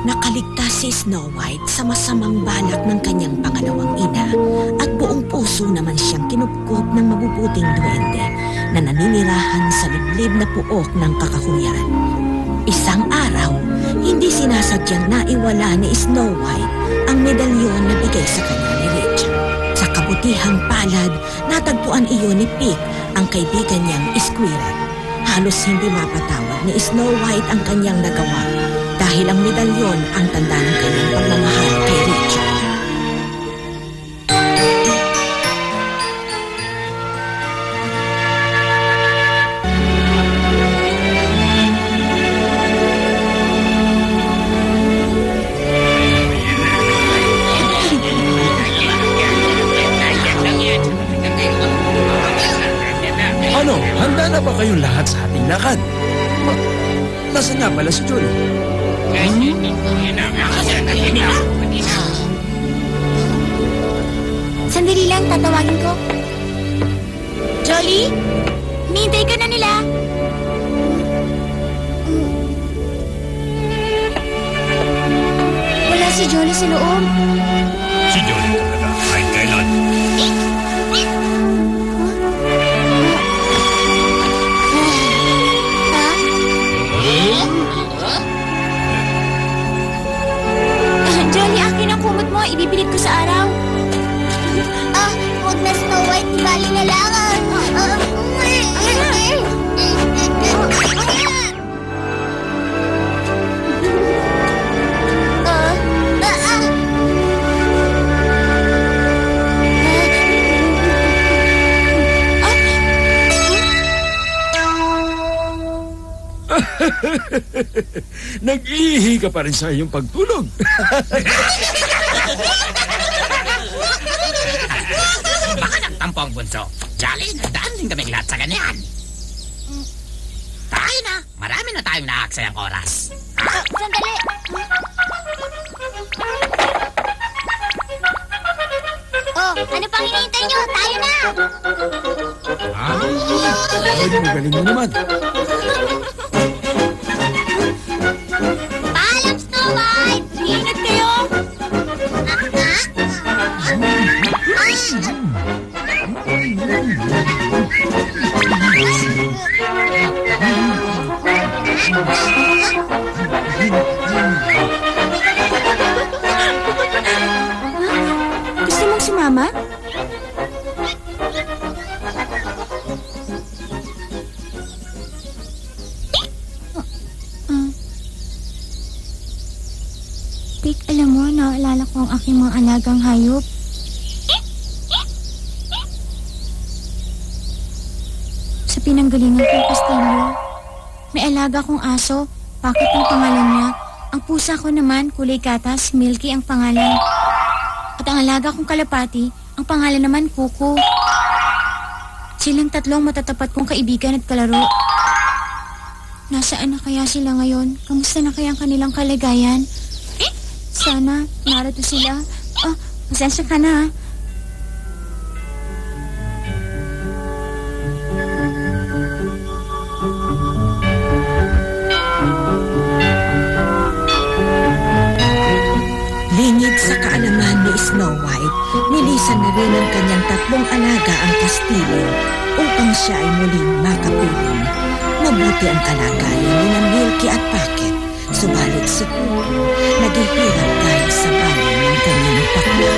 Nakaligtas si Snow White sa masamang balak ng kanyang pangalawang ina at buong puso naman siyang kinupkop ng mabubuting duwende na naninirahan sa liblib na puok ng kakahuyan. Isang araw, hindi sinasadyang naiwala ni Snow White ang medalyon na bigay sa kanya ni Richard. Sa kabutihang palad, natagpuan iyon ni Pig, ang kaibigan niyang Squirrel. Halos hindi mapatawad ni Snow White ang kanyang nagawa dahil ang medalyon ang tanda ng kanyang pagmamahal kay Richard. Ano, handa na ba kayong lahat sa ating lakad? Nasaan nga pala si Julie? Sandali lang, tatawagin ko. Jolly? Hinihintay ka na nila. Wala si Jolly sa loob. Si Jolly talaga, kahit kailan. Jolly, akin ang kumot mo. Ibibilit ko sa araw. Huwag na, Snow White. Ibali na lang. Nag-ihi ka pa rin sa iyong pagtulog. Baka nagtampo ang bunso. Jolly, nagdaan din kaming lahat sa ganyan. Tayo na. Marami na tayong naaksayang oras. Sandali. Ano pang hinihintay nyo? Tayo na. Ay, magaling mo naman. Paalam, Snow White. Ingat kayo. Gusto mong sumama? Pig, alam mo, naalala ko ang aking mga alagang hayop. Sa pinanggalingan kong kastilyo, may alaga kong aso. Bakit ang pangalan niya? Ang pusa ko naman, kulay gatas, Milky ang pangalan. At ang alaga kong kalapati, ang pangalan naman, Kuko. Silang tatlong matatapat kong kaibigan at kalaro. Nasaan na kaya sila ngayon? Kamusta na kaya ang kanilang kalagayan? Sana, narito sila. Pasensya ka na. Lingid sa kaalaman ni Snow White, nilisan na rin ng kanyang tatlong alaga ang kastilyo upang siya ay muling makapiling. Mabuti ang kalagayan ni Milky at Pocket, subalit si Kuko naghihirap dahil sa bali ng kanyang pakla.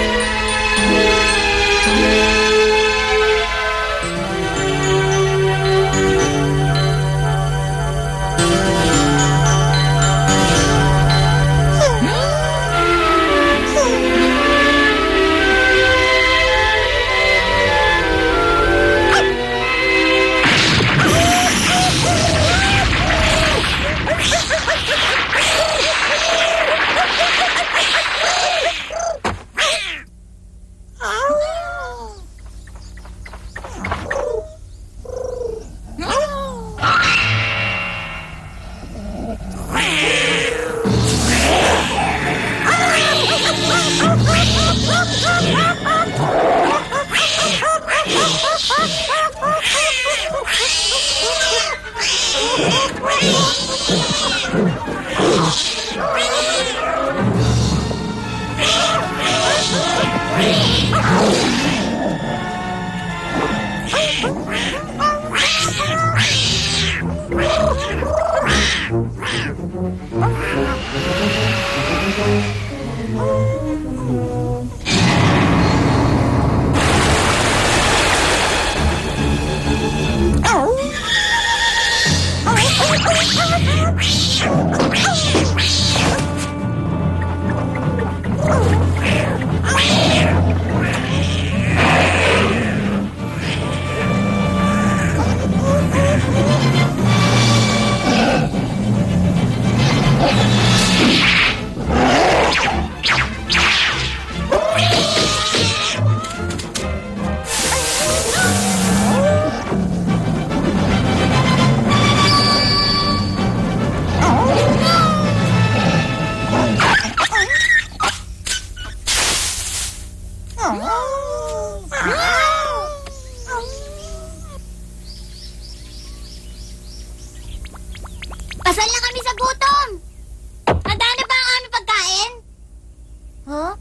Pasal na kami sa gutom! Handa na ba ang aming pagkain? Huh?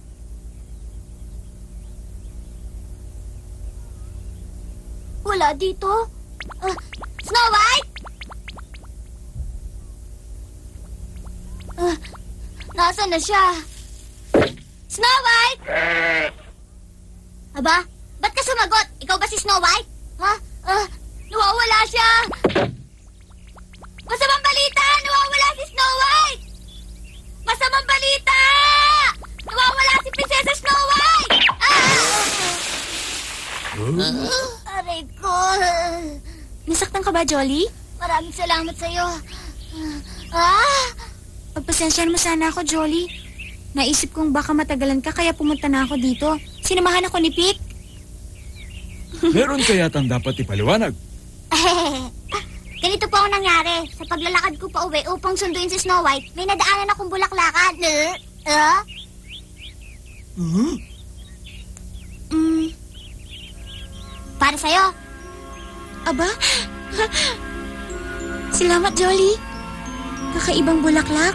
Wala dito. Snow White? Nasaan na siya? Snow White? Aba, ba't ka sumagot? Ikaw ba si Snow White? Ha? Nawawala siya. Masamang balita! Nawawala si Snow White! Masamang balita! Nawawala si Prinsesa Snow White! Aray ko. Nasaktan ka ba, Jolly? Maraming salamat sa'yo. Pagpasensyahan mo sana ako, Jolly. Naisip kong baka matagalan ka kaya pumunta na ako dito. Sinamahan ako ni Pick. Meron kaya tang dapat ipaliwanag? Ganito po ang nangyari. Sa paglalakad ko pa uwi upang sunduin si Snow White, may nadaanan akong bulaklakan. Para sa'yo. Aba? Salamat, Jolly. Kakaibang bulaklak.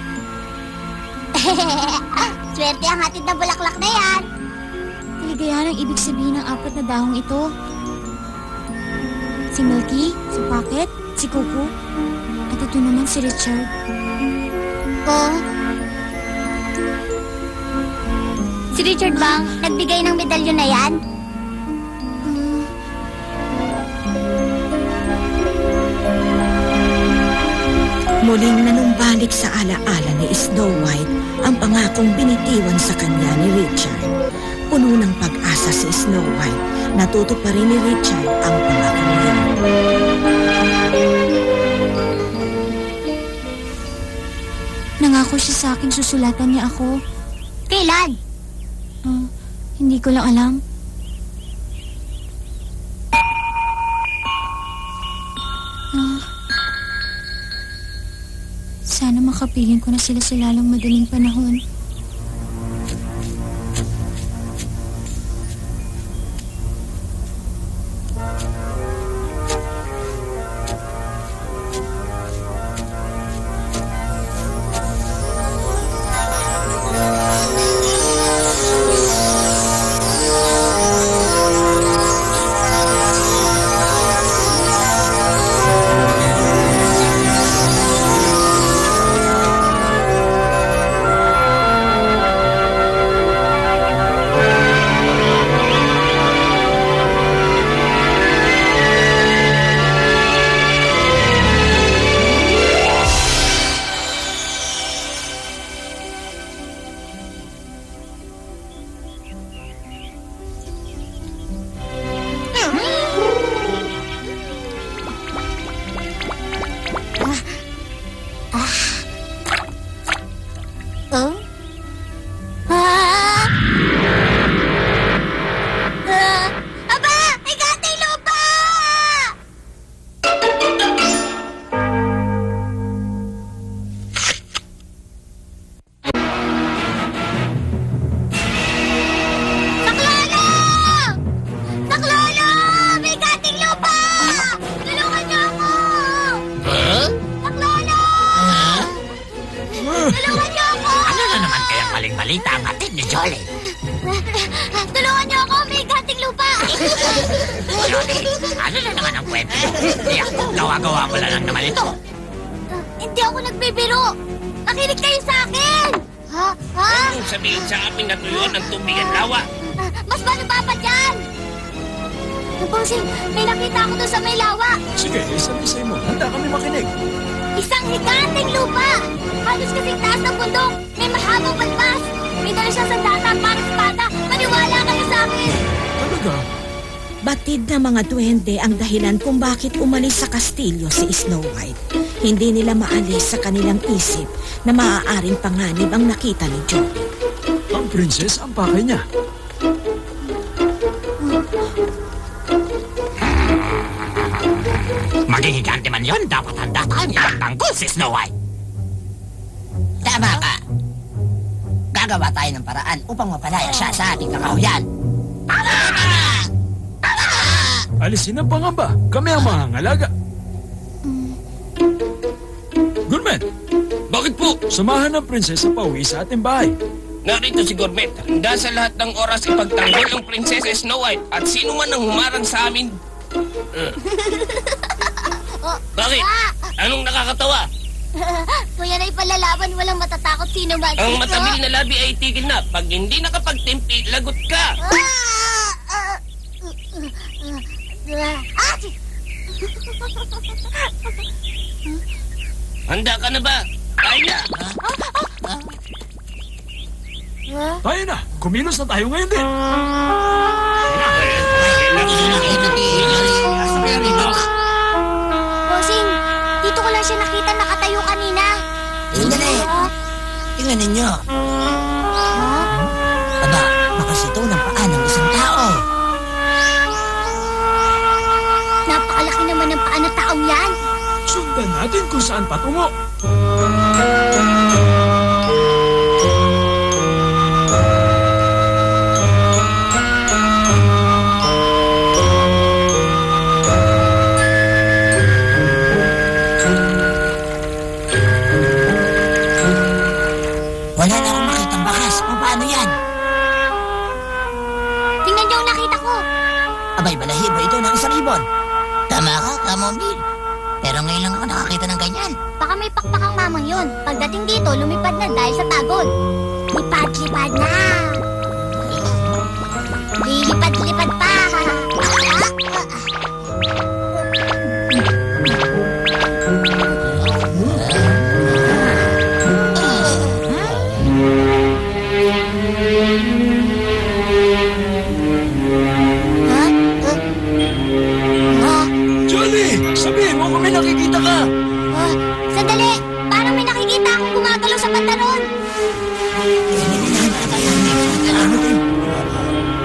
Swerte ang hatid na bulaklak na yan. Kaligayahan ang ibig sabihin ng 4 na dahong ito. Si Milky, si Pocket, si Cuckoo, at ito naman si Richard. Si Richard bang nagbigay ng medalyon na yan? Muling nanumbalik sa alaala ni Snow White ang pangakong binitiwan sa kanya ni Richard. Puno ng pag-asa si Snow White. Natuto pa rin ni Richard ang pangakong yun. Nangako siya sa akin susulatan niya ako. Kailan? Hindi ko lang alam. Sana makapiling ko na sila sa lalong madaling panahon. balita ang hatid ni Jolly. Tulungan niyo ako, may gating lupa. Jolly, ano na naman ang kwento? Tiyak, gawa-gawa mo lang naman ito. Hindi ako nagbibiro. Nakinig kayo sa akin. Ha? sabihin sa amin na tuyuan ng tubig at lawa. Mas malaba pa dyan! Bossing, may nakita ako doon sa may lawa. Sige, isa-isay mo. Handa kami makinig. Isang higanting lupa! Halos kasing taas ng bundok. May mahabang balbas. May dala siyang sandata at parang espada. Maniwala kayo sa akin! Talaga? Batid na mga duwende ang dahilan kung bakit umalis sa kastilyo si Snow White. Hindi nila maalis sa kanilang isip na maaaring panganib ang nakita ni Jolly. Ang princess ang pakay niya. Maging higante man yon, dapat handa tayong ipagtanggol si Snow White. Tama ka. Gagawa tayo ng paraan upang mapalaya siya sa ating kakahuyan. Alisin ang pangamba. Kami ang mangangalaga. Gourmet, Bakit po? samahan ng prinsesa pauwi sa ating bahay. Narito si Gourmet. Handa sa lahat ng oras ipagtanggol ang Prinsesa Snow White at sino man ang humarang sa amin. Bakit? Anong nakakatawa? Kung yan ay palalaban, walang matatakot sino man. Ang matabil na labi ay tigil na. Pag hindi nakapagtimpi, lagot ka. Handa ka na ba? Kaya. Tayo na. Kumilos na tayo ngayon din. Bossing, dito ko lang siya nakita nakatayo kanina. Sandali. Tingnan ninyo. Aba, makasito ng paa ng isang tao. Napakalaki naman ng paa ng taong yan. Sundan natin kung saan patungo. Wala na akong makitang bakas. Paano yan? Tingnan niyo ang nakita ko. Abay, balahibo ito ng isang ibon. Tama ka, Kamombil. Pero ngayon lang ako nakakita ng ganyan. Baka may pakpakang mamang yun. Pagdating dito, lumipad na dahil sa tagod. Lipad-lipad na. Lilipad-lipad pa. Jolly, sabihin mo kung may nakikita ka. Sandali! Parang may nakikita akong gumagalaw sa pantalon.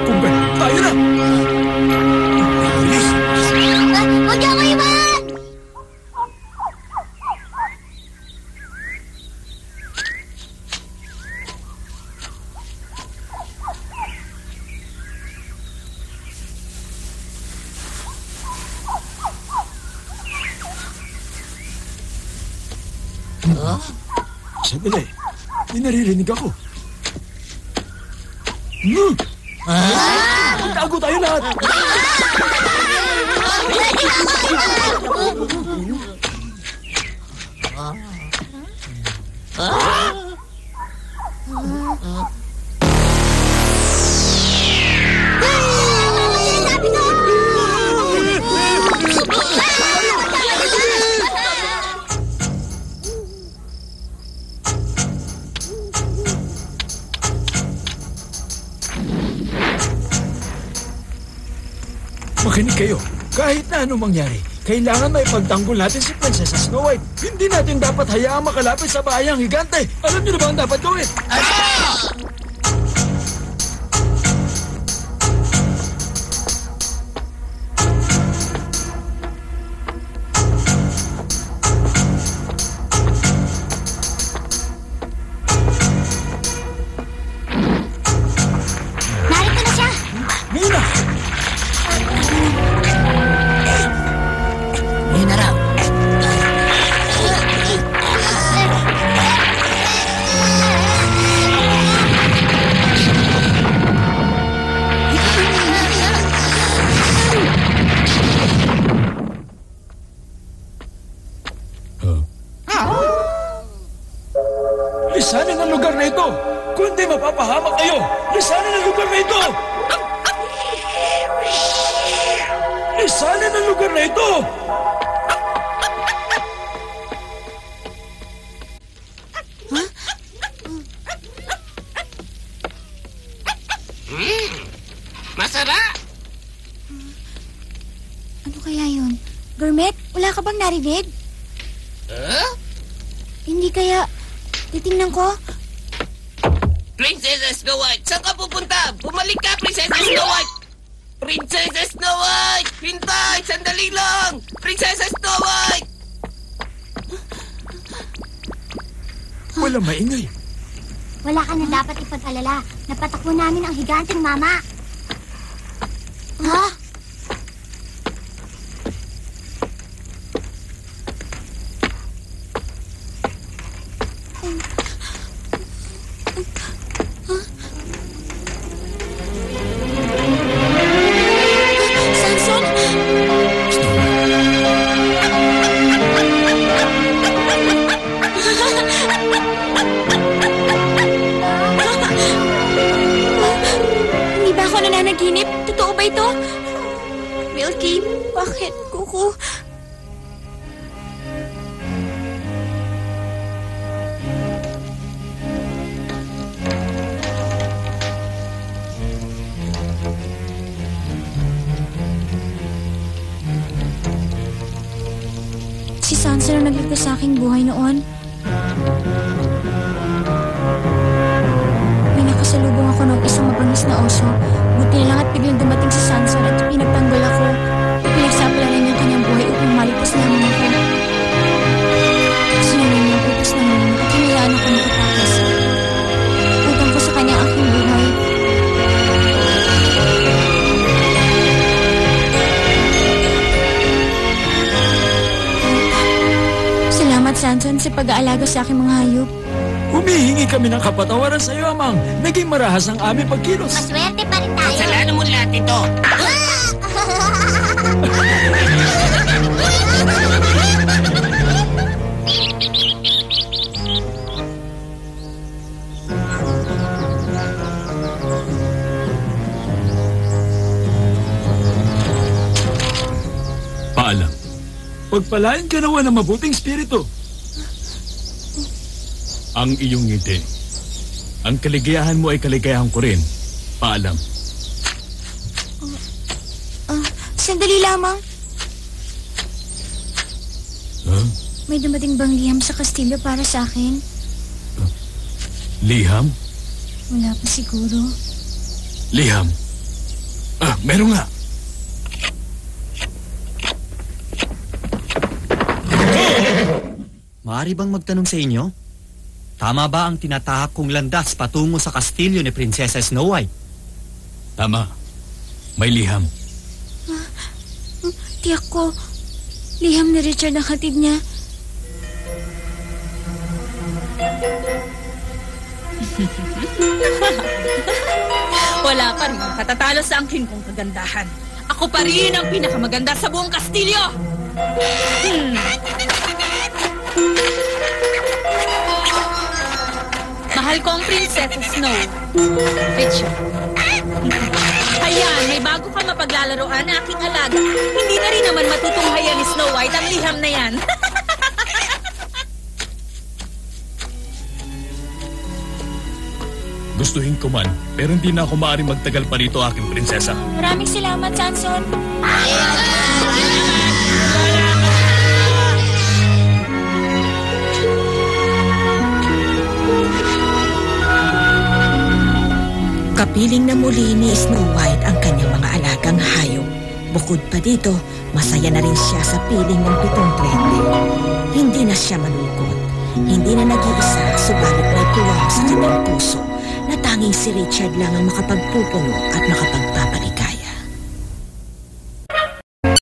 Kumbe, tayo na. Bilis. Huwag niyo ako iwan! Sandali. May naririnig ako. Tago tayo lahat. Sinasabi ko! Makinig kayo. Kahit na anong mangyari, kailangan may pagtanggol natin si Prinsesa Snow White. Hindi natin dapat hayaang makalapit sa bahayang higante. Alam niyo na ba ang dapat gawin? Narito na siya! Ngayon na. Ngayon na raw. Lisanin ang lugar na ito. Kundi mapapahamak kayo! Lisanin ang lugar na ito! Lisanin ang lugar na ito! Masarap! Ano kaya yun? Gourmet, wala ka bang narinig? Hindi kaya... Titingnan ko. Princess Snow White, saan ka pupunta? Bumalik ka, Princess Snow White! Princess Snow White! Hintay! Sandali lang! Princess Snow White! Wala maingay. Wala ka na dapat ipag-alala. Napatakbo namin ang higanteng mama. Ha? Samson? Hindi ba ako nananaginip? Totoo ba ito? Milky, bakit? Kuko? Si Sansa na nagligtas sa aking buhay noon. May nakasalubong ako ng isang mabangis na oso. Buti na lang at biglang dumating si Sansa at pinagtanggol ako. Pinagsapalaran niya ang kanyang buhay upang maligtas lamang ako. Sinunod niya ang utos ng mundo at hinayaan ako makatakas. Utang ko sa kanya ang aking buhay. Salamat, Sanson, sa pag-aalaga sa aking mga hayop. Humihingi kami ng kapatawaran sa iyo, Amang. Naging marahas ang aming pagkilos. Maswerte pa rin tayo. Kasalanan mo lahat ito. Paalam. Pagpalain ka nawa ng mabuting spirito. Ang iyong ngiti. Ang kaligayahan mo ay kaligayahan ko rin. Paalam. Sandali lamang. Huh? May dumating bang liham sa kastilyo para sa akin? Liham? Wala pa siguro. Liham? Meron nga. Maaari bang magtanong sa inyo? Tama ba ang tinatahak kong landas patungo sa kastilyo ni Prinsesa Snow White? Tama. May liham. Tiyak ko, liham ni Richard ang hatid niya. Wala pa rin katatalo sa angkin kong kagandahan. Ako pa rin ang pinakamaganda sa buong kastilyo! Mahal ko ang Prinsesa Snow. Richard. Ayan, may bago ka mapaglalaroan na aking alaga. Hindi na rin naman matutunghayan ni Snow White ang liham na yan. Gustuhin ko man, pero hindi na ako maaaring magtagal pa rito aking prinsesa. Maraming salamat, Sanson. Kapiling na muli ni Snow White ang kanyang mga alagang hayop. Bukod pa dito, masaya na rin siya sa piling ng 7 prende. Hindi na siya malungkot. Hindi na nag-iisa, subalit may tuwa sa kanyang puso na tanging si Richard lang ang makapagpupuno at makapagpuno